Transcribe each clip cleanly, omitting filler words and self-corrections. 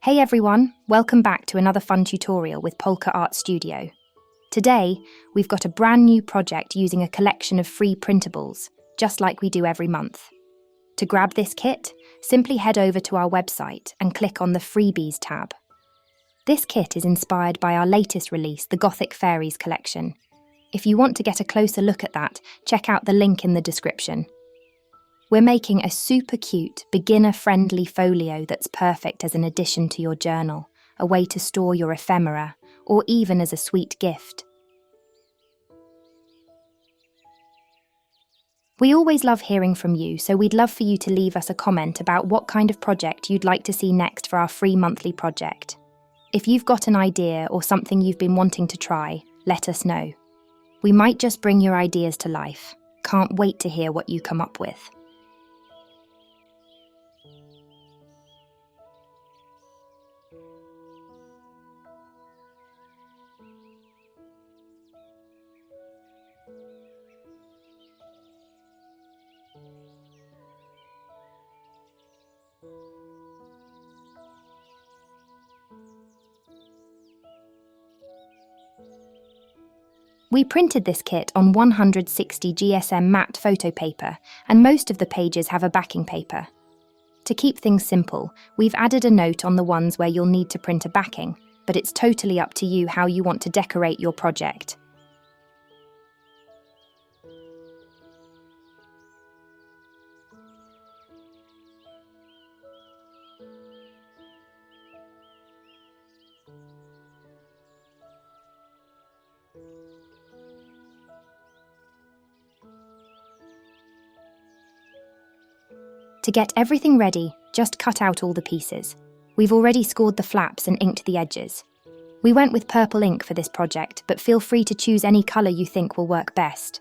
Hey everyone, welcome back to another fun tutorial with Polka Art Studio. Today, we've got a brand new project using a collection of free printables, just like we do every month. To grab this kit, simply head over to our website and click on the Freebies tab. This kit is inspired by our latest release, the Gothic Fairies collection. If you want to get a closer look at that, check out the link in the description. We're making a super cute, beginner-friendly folio that's perfect as an addition to your journal, a way to store your ephemera, or even as a sweet gift. We always love hearing from you, so we'd love for you to leave us a comment about what kind of project you'd like to see next for our free monthly project. If you've got an idea or something you've been wanting to try, let us know. We might just bring your ideas to life. Can't wait to hear what you come up with. We printed this kit on 160 GSM matte photo paper, and most of the pages have a backing paper. To keep things simple, we've added a note on the ones where you'll need to print a backing, but it's totally up to you how you want to decorate your project. To get everything ready, just cut out all the pieces. We've already scored the flaps and inked the edges. We went with purple ink for this project, but feel free to choose any colour you think will work best.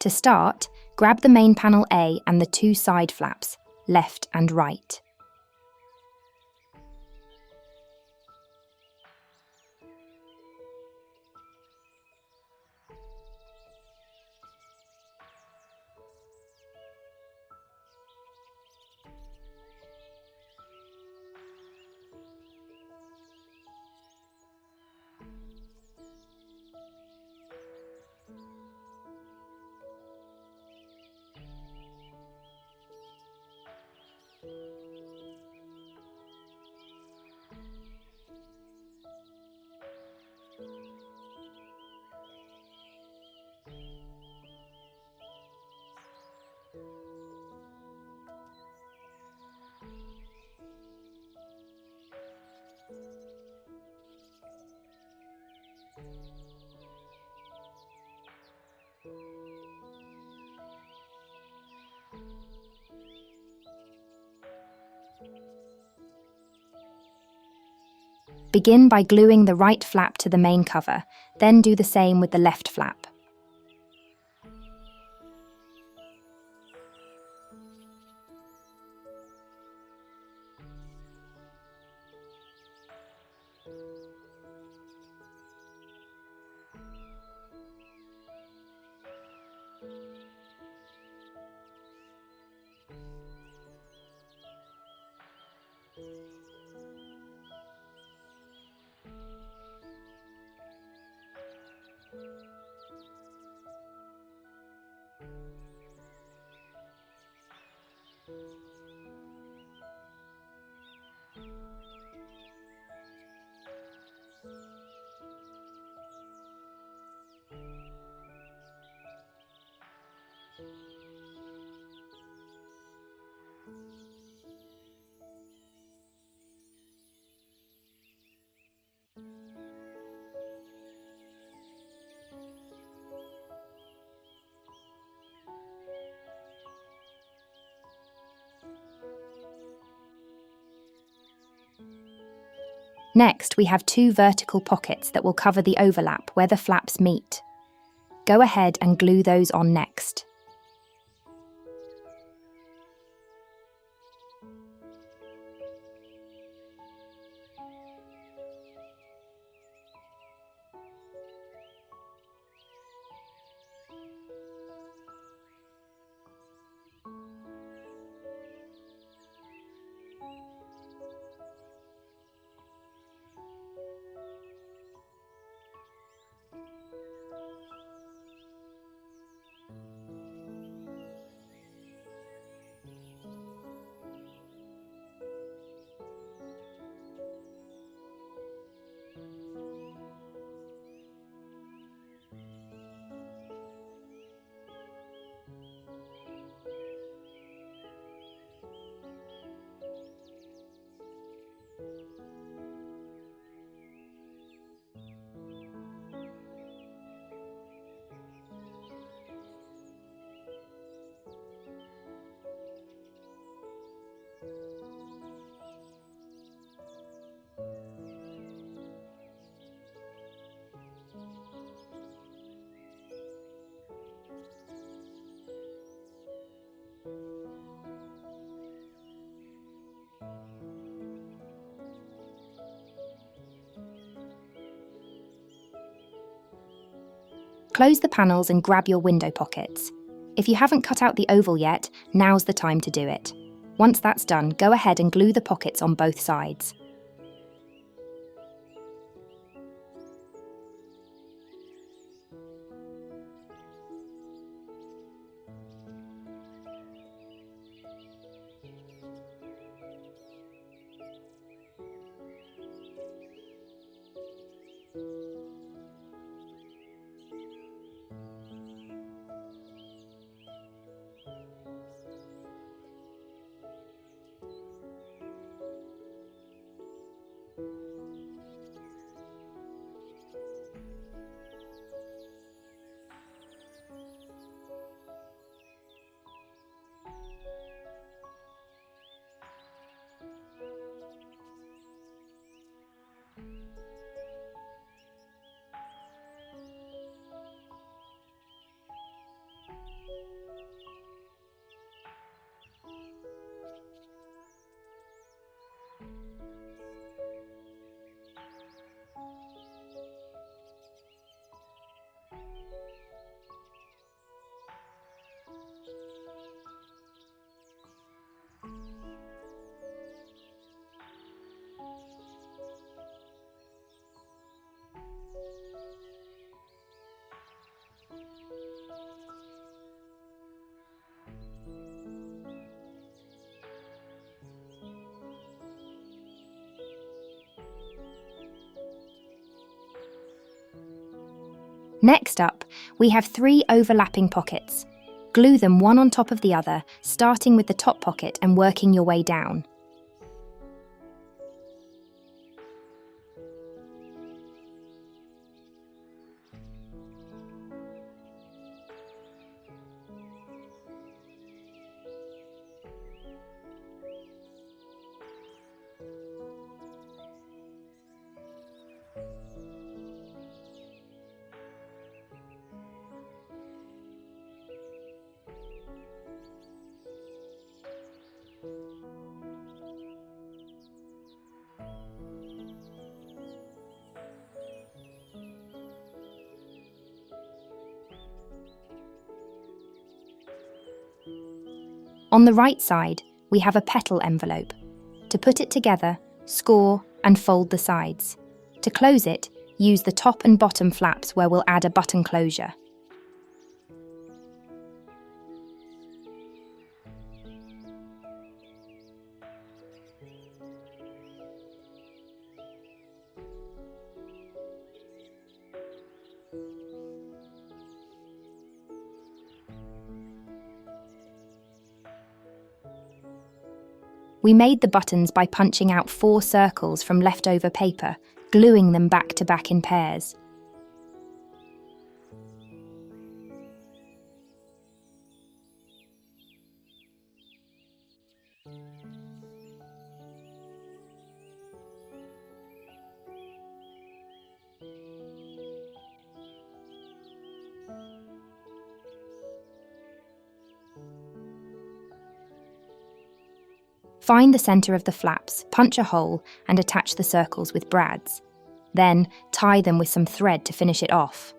To start, grab the main panel A and the two side flaps, left and right. Begin by gluing the right flap to the main cover, then do the same with the left flap. Next, we have 2 vertical pockets that will cover the overlap where the flaps meet. Go ahead and glue those on next. Close the panels and grab your window pockets. If you haven't cut out the oval yet, now's the time to do it. Once that's done, go ahead and glue the pockets on both sides. Next up, we have 3 overlapping pockets. Glue them one on top of the other, starting with the top pocket and working your way down. On the right side, we have a petal envelope. To put it together, score and fold the sides. To close it, use the top and bottom flaps where we'll add a button closure. We made the buttons by punching out 4 circles from leftover paper, gluing them back to back in pairs. Find the centre of the flaps, punch a hole, and attach the circles with brads. Then, tie them with some thread to finish it off.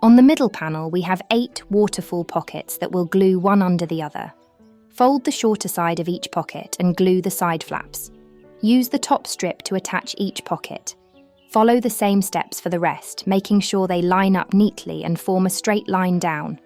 On the middle panel, we have 8 waterfall pockets that will glue one under the other. Fold the shorter side of each pocket and glue the side flaps. Use the top strip to attach each pocket. Follow the same steps for the rest, making sure they line up neatly and form a straight line down.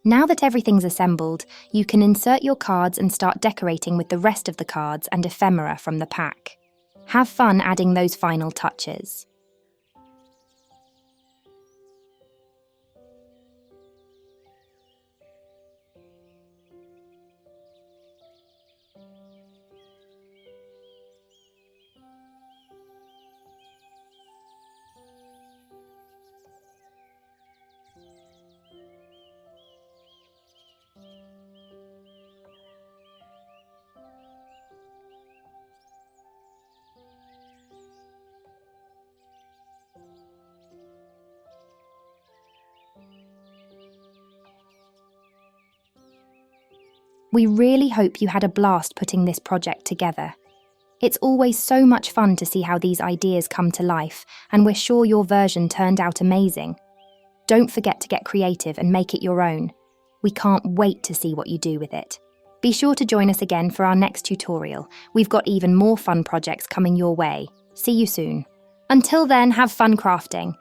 Now that everything's assembled, you can insert your cards and start decorating with the rest of the cards and ephemera from the pack. Have fun adding those final touches. We really hope you had a blast putting this project together. It's always so much fun to see how these ideas come to life, and we're sure your version turned out amazing. Don't forget to get creative and make it your own. We can't wait to see what you do with it. Be sure to join us again for our next tutorial. We've got even more fun projects coming your way. See you soon. Until then, have fun crafting.